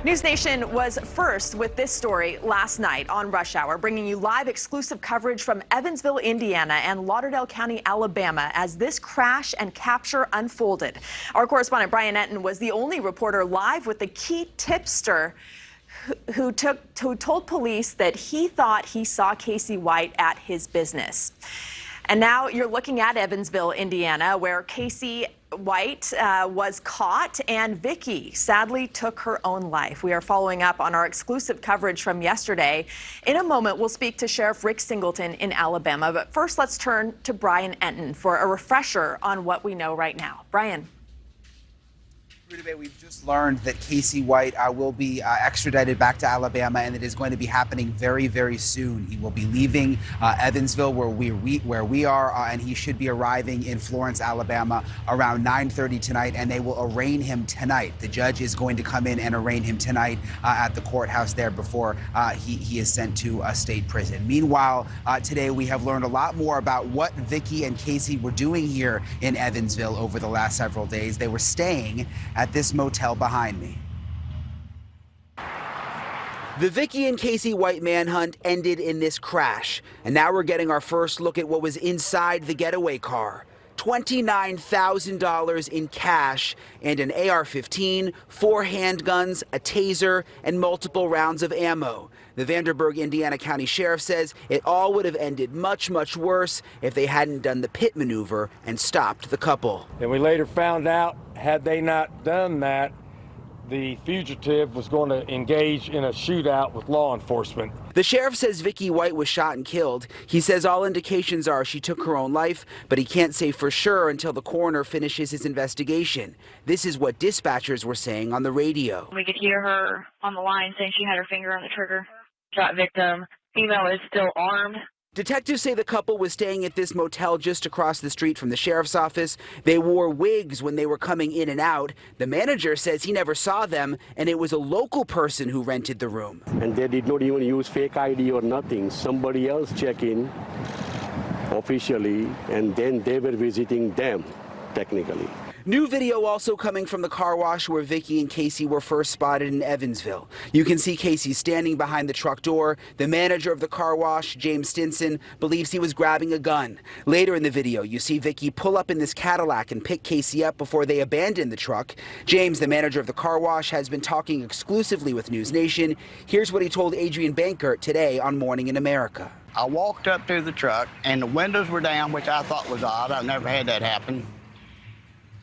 NewsNation was first with this story last night on Rush Hour, bringing you live exclusive coverage from Evansville, Indiana and Lauderdale County, Alabama, as this crash and capture unfolded. Our correspondent Brian Enton was the only reporter live with the key tipster who told police that he thought he saw Casey White at his business. And now you're looking at Evansville, Indiana, where Casey White was caught and Vikki sadly took her own life. We are following up on our exclusive coverage from yesterday. In a moment, we'll speak to Sheriff Rick Singleton in Alabama. But first, let's turn to Brian Enton for a refresher on what we know right now. Brian. We've just learned that Casey White will be extradited back to Alabama, and it is going to be happening very, very soon. He will be leaving Evansville, where we are, and he should be arriving in Florence, Alabama, around 9:30 tonight, and they will arraign him tonight. The judge is going to come in and arraign him tonight at the courthouse there before he is sent to a state prison. Meanwhile, today we have learned a lot more about what Vikki and Casey were doing here in Evansville over the last several days. They were staying at this motel behind me. The Vikki and Casey White manhunt ended in this crash, and now we're getting our first look at what was inside the getaway car. $29,000 in cash and an AR-15, 4 handguns, a taser, and multiple rounds of ammo. The Vanderburgh, Indiana County Sheriff says it all would have ended much, much worse if they hadn't done the pit maneuver and stopped the couple. And we later found out, had they not done that, the fugitive was going to engage in a shootout with law enforcement. The sheriff says Vikki White was shot and killed. He says all indications are she took her own life, but he can't say for sure until the coroner finishes his investigation. This is what dispatchers were saying on the radio. We could hear her on the line saying she had her finger on the trigger. Shot victim. Female is still armed. Detectives say the couple was staying at this motel just across the street from the sheriff's office. They wore wigs when they were coming in and out. The manager says he never saw them, and it was a local person who rented the room. And they did not even use fake ID or nothing. Somebody else checked in officially, and then they were visiting them, technically. New video also coming from the car wash where Vikki and Casey were first spotted in Evansville. You can see Casey standing behind the truck door. The manager of the car wash, James Stinson, believes he was grabbing a gun. Later in the video, you see Vikki pull up in this Cadillac and pick Casey up before they abandon the truck. James, the manager of the car wash, has been talking exclusively with NewsNation. Here's what he told Adrian Bankert today on Morning in America. I walked up to the truck, and the windows were down, which I thought was odd. I've never had that happen.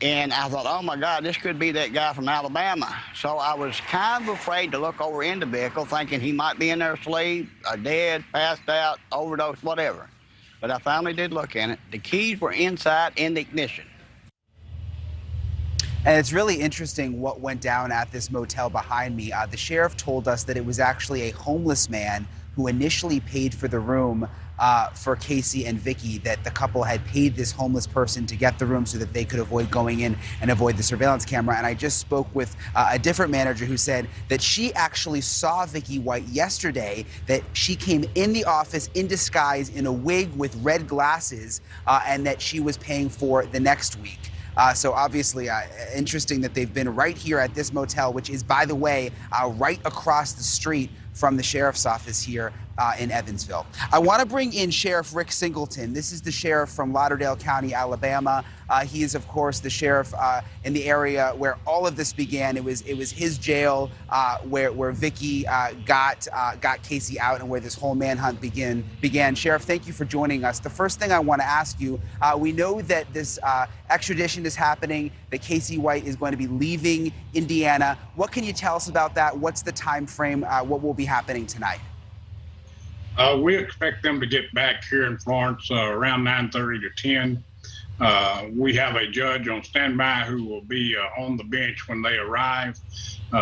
And I thought, oh, my God, this could be that guy from Alabama. So I was kind of afraid to look over in the vehicle, thinking he might be in there asleep, dead, passed out, overdosed, whatever. But I finally did look in it. The keys were inside in the ignition. And it's really interesting what went down at this motel behind me. The sheriff told us that it was actually a homeless man who initially paid for the room for Casey and Vikki, that the couple had paid this homeless person to get the room so that they could avoid going in and avoid the surveillance camera. And I just spoke with a different manager who said that she actually saw Vikki White yesterday, that she came in the office in disguise in a wig with red glasses, and that she was paying for the next week. So obviously interesting that they've been right here at this motel, which is, by the way, right across the street from the sheriff's office here in Evansville. I want to bring in Sheriff Rick Singleton. This is the sheriff from Lauderdale County, Alabama. He is, of course, the sheriff in the area where all of this began. It was his jail where Vikki got Casey out and where this whole manhunt began. Sheriff, thank you for joining us. The first thing I want to ask you, we know that this extradition is happening, that Casey White is going to be leaving Indiana. What can you tell us about that? What's the time frame? What will be happening tonight? We expect them to get back here in Florence around 9:30 to 10. We have a judge on standby who will be on the bench when they arrive.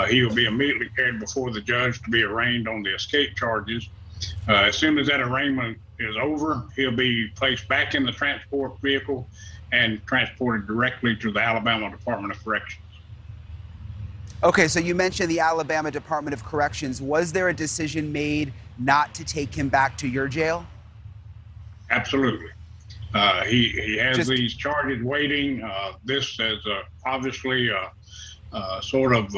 He will be immediately carried before the judge to be arraigned on the escape charges. As soon as that arraignment is over, he'll be placed back in the transport vehicle and transported directly to the Alabama Department of Corrections. Okay, so you mentioned the Alabama Department of Corrections. Was there a decision made not to take him back to your jail? Absolutely. He has these charges waiting. This is obviously sort of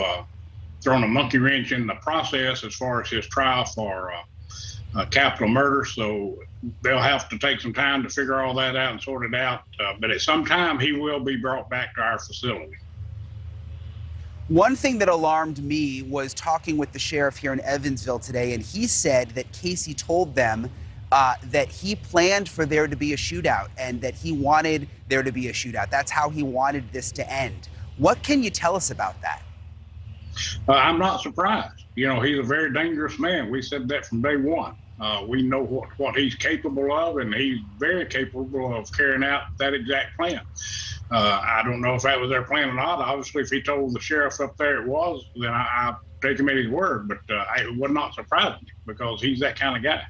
thrown a monkey wrench in the process as far as his trial for capital murder. So they'll have to take some time to figure all that out and sort it out. But at some time, he will be brought back to our facility. One thing that alarmed me was talking with the sheriff here in Evansville today, and he said that Casey told them that he planned for there to be a shootout and that he wanted there to be a shootout. That's how he wanted this to end. What can you tell us about that? I'm not surprised. You know, he's a very dangerous man. We said that from day one. We know what he's capable of, and he's very capable of carrying out that exact plan. I don't know if that was their plan or not. Obviously, if he told the sheriff up there it was, then I take him at his word. But it would not surprise me because he's that kind of guy.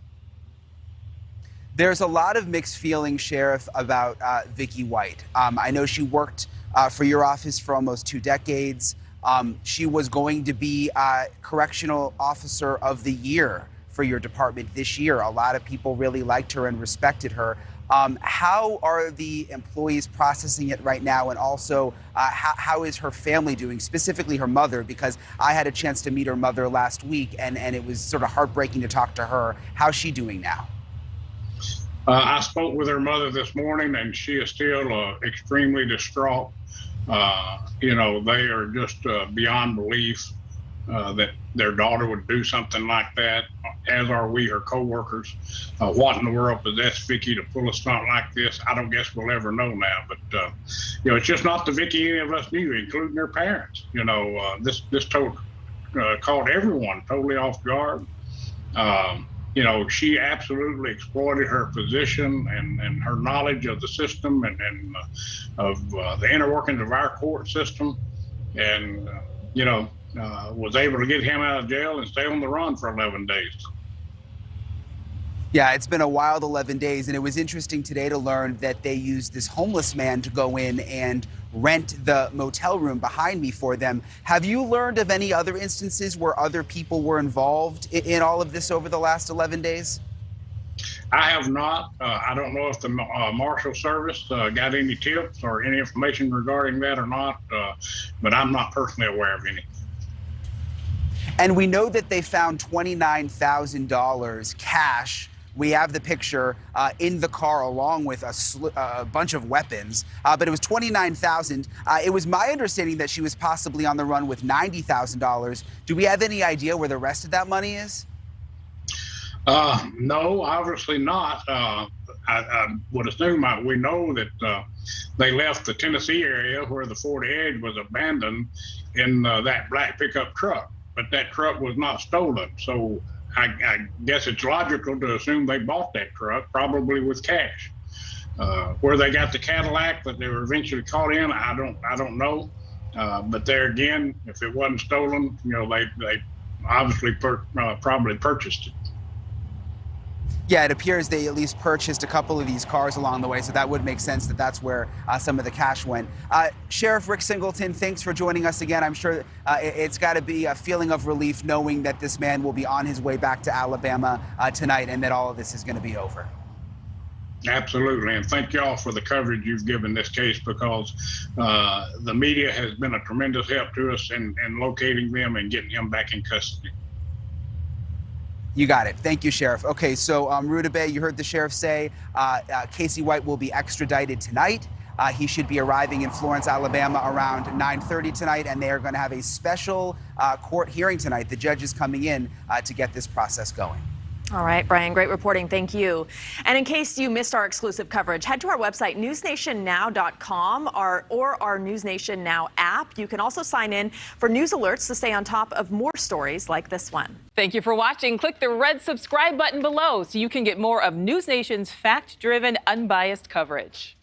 There's a lot of mixed feelings, Sheriff, about Vikki White. I know she worked for your office for almost 2 decades. She was going to be Correctional Officer of the Year for your department this year. A lot of people really liked her and respected her. How are the employees processing it right now? And also, how is her family doing, specifically her mother? Because I had a chance to meet her mother last week, and it was sort of heartbreaking to talk to her. How's she doing now? I spoke with her mother this morning, and she is still extremely distraught. You know, they are just beyond belief that their daughter would do something like that, as are we, her co-workers. What in the world possessed Vikki to pull a stunt like this? I don't guess we'll ever know now. But, you know, it's just not the Vikki any of us knew, including her parents. You know, this caught everyone totally off guard. You know, she absolutely exploited her position and her knowledge of the system and of the inner workings of our court system, and, you know, was able to get him out of jail and stay on the run for 11 days. Yeah, it's been a wild 11 days, and it was interesting today to learn that they used this homeless man to go in and rent the motel room behind me for them. Have you learned of any other instances where other people were involved in all of this over the last 11 days? I have not. I don't know if the Marshal Service got any tips or any information regarding that or not, but I'm not personally aware of any. And we know that they found $29,000 cash. We have the picture in the car along with a bunch of weapons, but it was $29,000. It was my understanding that she was possibly on the run with $90,000. Do we have any idea where the rest of that money is? No, obviously not. I would assume we know that they left the Tennessee area where the Ford Edge was abandoned in that black pickup truck, but that truck was not stolen. So I guess it's logical to assume they bought that truck, probably with cash. Where they got the Cadillac that they were eventually caught in, I don't know. But there again, if it wasn't stolen, you know, they obviously probably purchased it. Yeah, it appears they at least purchased a couple of these cars along the way, so that would make sense that that's where some of the cash went. Sheriff Rick Singleton, thanks for joining us again. I'm sure it's got to be a feeling of relief knowing that this man will be on his way back to Alabama tonight and that all of this is going to be over. Absolutely, and thank y'all for the coverage you've given this case, because the media has been a tremendous help to us in locating them and getting him back in custody. You got it. Thank you, Sheriff. Okay, so Rutabaga, you heard the sheriff say Casey White will be extradited tonight. He should be arriving in Florence, Alabama around 9:30 tonight, and they are going to have a special court hearing tonight. The judge is coming in to get this process going. All right, Brian, great reporting. Thank you. And in case you missed our exclusive coverage, head to our website, newsnationnow.com, or our NewsNation Now app. You can also sign in for news alerts to stay on top of more stories like this one. Thank you for watching. Click the red subscribe button below so you can get more of NewsNation's fact-driven, unbiased coverage.